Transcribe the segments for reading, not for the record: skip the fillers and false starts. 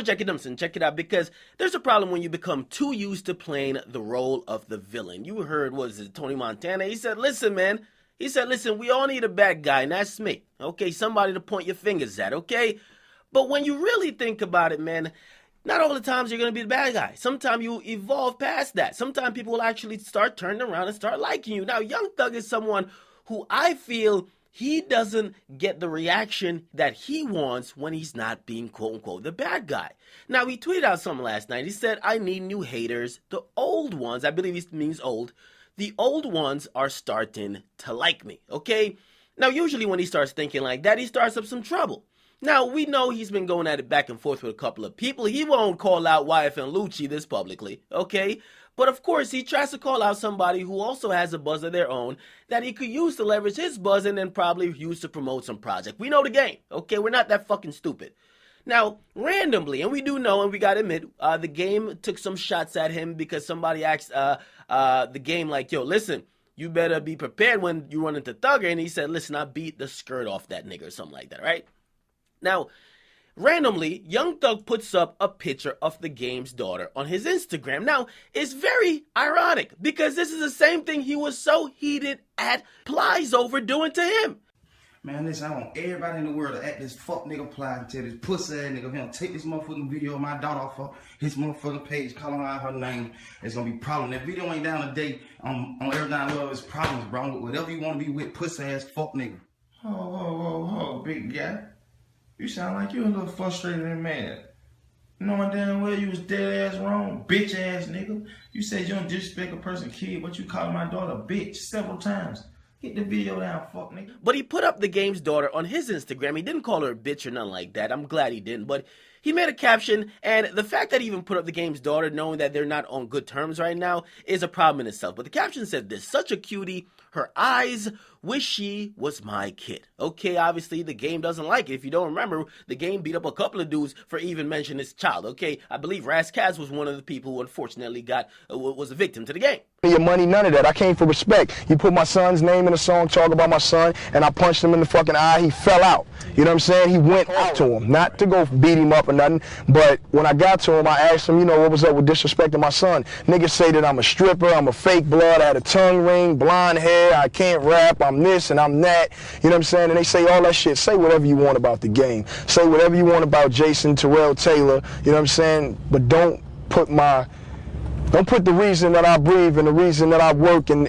Jack Adamson, check it out, because there's a problem when you become too used to playing the role of the villain. You heard, was it Tony Montana? He said, listen, man. He said, listen, we all need a bad guy, and that's me. Okay, somebody to point your fingers at, okay? But when you really think about it, man, not all the times you're going to be the bad guy. Sometimes you evolve past that. Sometimes people will actually start turning around and start liking you. Now, Young Thug is someone who I feel he doesn't get the reaction that he wants when he's not being quote-unquote the bad guy. Now, he tweeted out something last night. He said, I need new haters. The old ones, I believe he means old, the old ones are starting to like me, okay? Now, usually when he starts thinking like that, he starts up some trouble. Now, we know he's been going at it back and forth with a couple of people. He won't call out YF and Lucci this publicly, okay? But of course, he tries to call out somebody who also has a buzz of their own that he could use to leverage his buzz and then probably use to promote some project. We know the game, okay? We're not that fucking stupid. Now, randomly, and we do know, and we gotta admit, the game took some shots at him because somebody asked the game like, yo, listen, you better be prepared when you run into Thugger. And he said, listen, I beat the skirt off that nigga or something like that, right? Now, randomly, Young Thug puts up a picture of the game's daughter on his Instagram. Now, it's very ironic because this is the same thing he was so heated at Plies over doing to him. Man, listen, I want everybody in the world to act this fuck nigga Plies and tell this pussy ass nigga, him take this motherfucking video of my daughter off of his motherfucking page, calling out her name. It's gonna be problem. That video ain't down today on Everything I Love Is Problems, bro. With whatever you want to be with, pussy ass fuck nigga. Ho, big guy. You sound like you a little frustrated and mad. Knowing damn well you was dead ass wrong, bitch ass nigga. You said you don't disrespect a person kid, but you called my daughter a bitch several times. Get the video down, fuck nigga. But he put up the game's daughter on his Instagram. He didn't call her a bitch or nothing like that. I'm glad he didn't. But he made a caption, and the fact that he even put up the game's daughter knowing that they're not on good terms right now is a problem in itself. But the caption said this: such a cutie, her eyes, wish she was my kid. Okay, obviously the game doesn't like it. If you don't remember, the game beat up a couple of dudes for even mentioning his child. Okay, I believe Ras Kass was one of the people who unfortunately was a victim to the game. Your money, none of that. I came for respect. You put my son's name in a song, talk about my son, and I punched him in the fucking eye. He fell out. You know what I'm saying? He went out to him, not to go beat him up or nothing. But when I got to him, I asked him, you know, what was up with disrespecting my son? Niggas say that I'm a stripper, I'm a fake blood, I had a tongue ring, blonde hair, I can't rap, I'm this and I'm that. You know what I'm saying? And they say all that shit. Say whatever you want about the game. Say whatever you want about Jason Terrell Taylor. You know what I'm saying? But don't put the reason that I breathe and the reason that I work and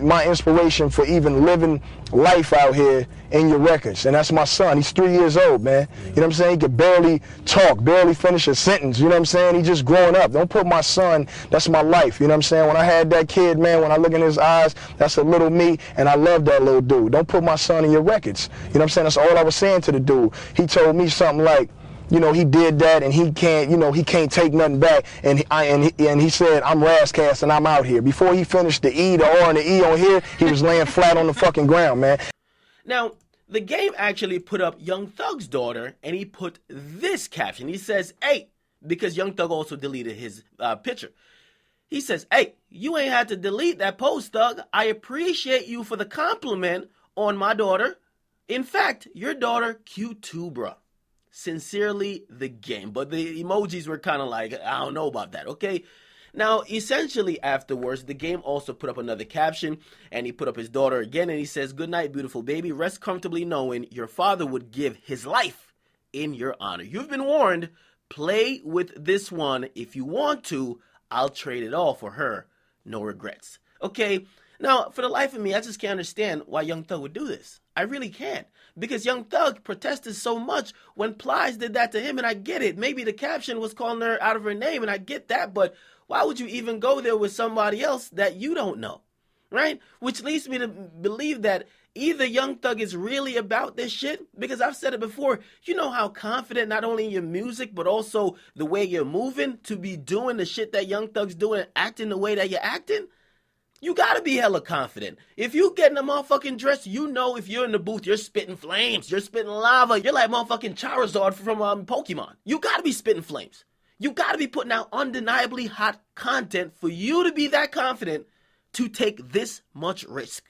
my inspiration for even living life out here in your records. And that's my son. He's 3 years old, man. You know what I'm saying? He could barely talk, barely finish a sentence. You know what I'm saying? He's just growing up. Don't put my son, that's my life. You know what I'm saying? When I had that kid, man, when I look in his eyes, that's a little me, and I love that little dude. Don't put my son in your records. You know what I'm saying? That's all I was saying to the dude. He told me something like, you know, he did that and he can't, you know, he can't take nothing back. And he said, I'm Ras Kass and I'm out here. Before he finished the E, the R, and the E on here, he was laying flat on the fucking ground, man. Now, the game actually put up Young Thug's daughter, and he put this caption. He says, hey, because Young Thug also deleted his picture. He says, hey, you ain't had to delete that post, Thug. I appreciate you for the compliment on my daughter. In fact, your daughter cute too, bruh. Sincerely, the game. But the emojis were kind of like, I don't know about that, okay? Now, essentially afterwards, the game also put up another caption, and he put up his daughter again, and he says, good night, beautiful baby. Rest comfortably knowing your father would give his life in your honor. You've been warned. Play with this one if you want to. I'll trade it all for her. No regrets. Okay? Now, for the life of me, I just can't understand why Young Thug would do this. I really can't. Because Young Thug protested so much when Plies did that to him, and I get it. Maybe the caption was calling her out of her name, and I get that, but why would you even go there with somebody else that you don't know, right? Which leads me to believe that either Young Thug is really about this shit, because I've said it before, you know how confident not only in your music, but also the way you're moving to be doing the shit that Young Thug's doing and acting the way that you're acting? You gotta be hella confident. If you get in a motherfucking dress, you know if you're in the booth, you're spitting flames, you're spitting lava, you're like motherfucking Charizard from Pokemon. You gotta be spitting flames. You gotta be putting out undeniably hot content for you to be that confident to take this much risk.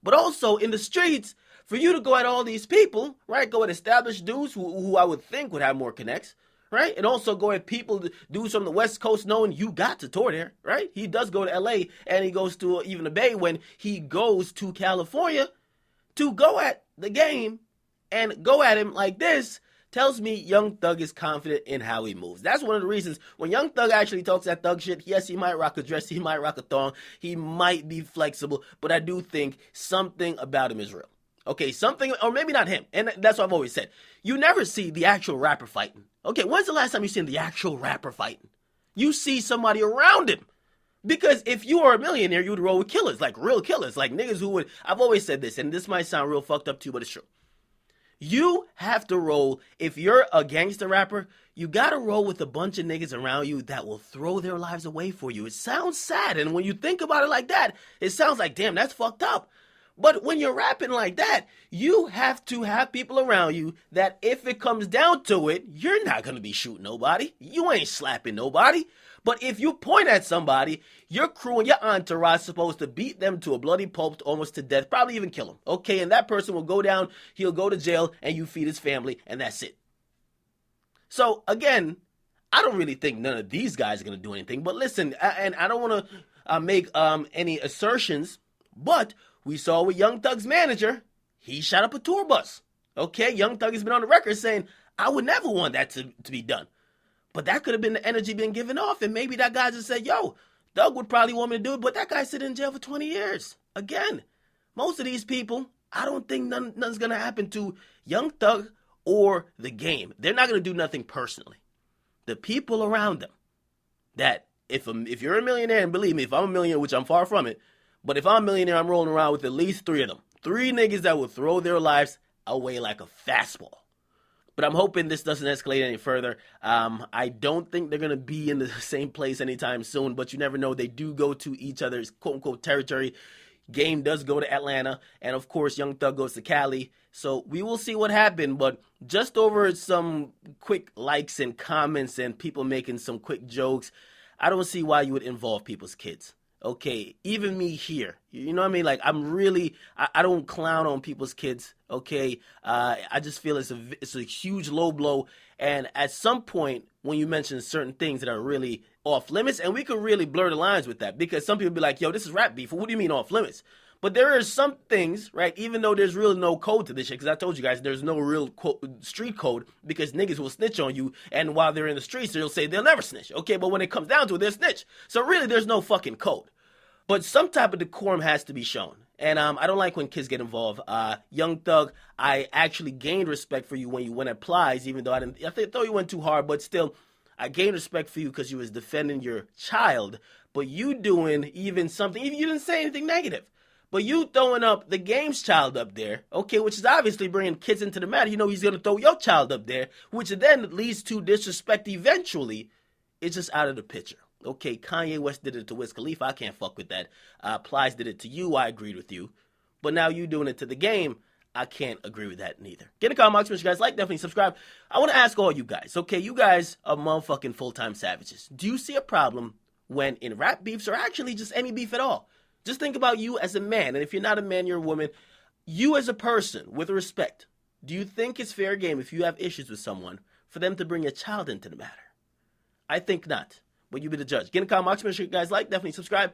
But also in the streets, for you to go at all these people, right? Go at established dudes who I would think would have more connects, right? And also go at people, dudes from the West Coast, knowing you got to tour there, right? He does go to LA, and he goes to even the Bay when he goes to California to go at the game and go at him like this. Tells me Young Thug is confident in how he moves. That's one of the reasons when Young Thug actually talks that thug shit, yes, he might rock a dress, he might rock a thong, he might be flexible, but I do think something about him is real. Okay, something, or maybe not him, and that's what I've always said. You never see the actual rapper fighting. Okay, when's the last time you seen the actual rapper fighting? You see somebody around him. Because if you were a millionaire, you would roll with killers, like real killers, like niggas who would, I've always said this, and this might sound real fucked up too, but it's true. You have to roll, if you're a gangster rapper, you gotta roll with a bunch of niggas around you that will throw their lives away for you. It sounds sad, and when you think about it like that, it sounds like, damn, that's fucked up. But when you're rapping like that, you have to have people around you that if it comes down to it, you're not gonna be shooting nobody. You ain't slapping nobody. But if you point at somebody, your crew and your entourage is supposed to beat them to a bloody pulp, almost to death, probably even kill them. Okay, and that person will go down, he'll go to jail, and you feed his family, and that's it. So, again, I don't really think none of these guys are going to do anything. But listen, and I don't want to make any assertions, but we saw with Young Thug's manager, he shot up a tour bus. Okay, Young Thug has been on the record saying, I would never want that to be done. But that could have been the energy being given off, and maybe that guy just said, yo, Thug would probably want me to do it, but that guy's sitting in jail for 20 years. Again, most of these people, I don't think nothing's going to happen to Young Thug or the game. They're not going to do nothing personally. The people around them, that if you're a millionaire, and believe me, if I'm a millionaire, which I'm far from it, but if I'm a millionaire, I'm rolling around with at least 3 of them. 3 niggas that will throw their lives away like a fastball. But I'm hoping this doesn't escalate any further. I don't think they're going to be in the same place anytime soon, but you never know. They do go to each other's quote-unquote territory. Game does go to Atlanta, and of course, Young Thug goes to Cali. So we will see what happens, but just over some quick likes and comments and people making some quick jokes, I don't see why you would involve people's kids. Okay, even me here, you know what I mean? Like, I don't clown on people's kids, okay? I just feel it's a huge low blow, and at some point, when you mention certain things that are really off limits, and we could really blur the lines with that, because some people be like, yo, this is rap beef, what do you mean off limits? But there are some things, right, even though there's really no code to this shit, because I told you guys there's no real street code, because niggas will snitch on you, and while they're in the streets, they'll say they'll never snitch, okay? But when it comes down to it, they'll snitch. So really, there's no fucking code. But some type of decorum has to be shown. And I don't like when kids get involved. Young Thug, I actually gained respect for you when you went at Plies, even though I thought you went too hard, but still, I gained respect for you because you was defending your child. But you doing even something, even you didn't say anything negative. But you throwing up the game's child up there, okay, which is obviously bringing kids into the matter. You know he's going to throw your child up there, which then leads to disrespect eventually. It's just out of the picture. Okay, Kanye West did it to Wiz Khalifa. I can't fuck with that. Plies did it to you. I agreed with you. But now you doing it to the game. I can't agree with that neither. Get in the comment box. Make sure you guys like, definitely subscribe. I want to ask all you guys. Okay, you guys are motherfucking full-time savages. Do you see a problem when in rap beefs or actually just any beef at all? Just think about you as a man. And if you're not a man, you're a woman. You as a person, with respect, do you think it's fair game if you have issues with someone for them to bring a child into the matter? I think not. But you be the judge. Get in the comment box. Make sure you guys like, definitely subscribe.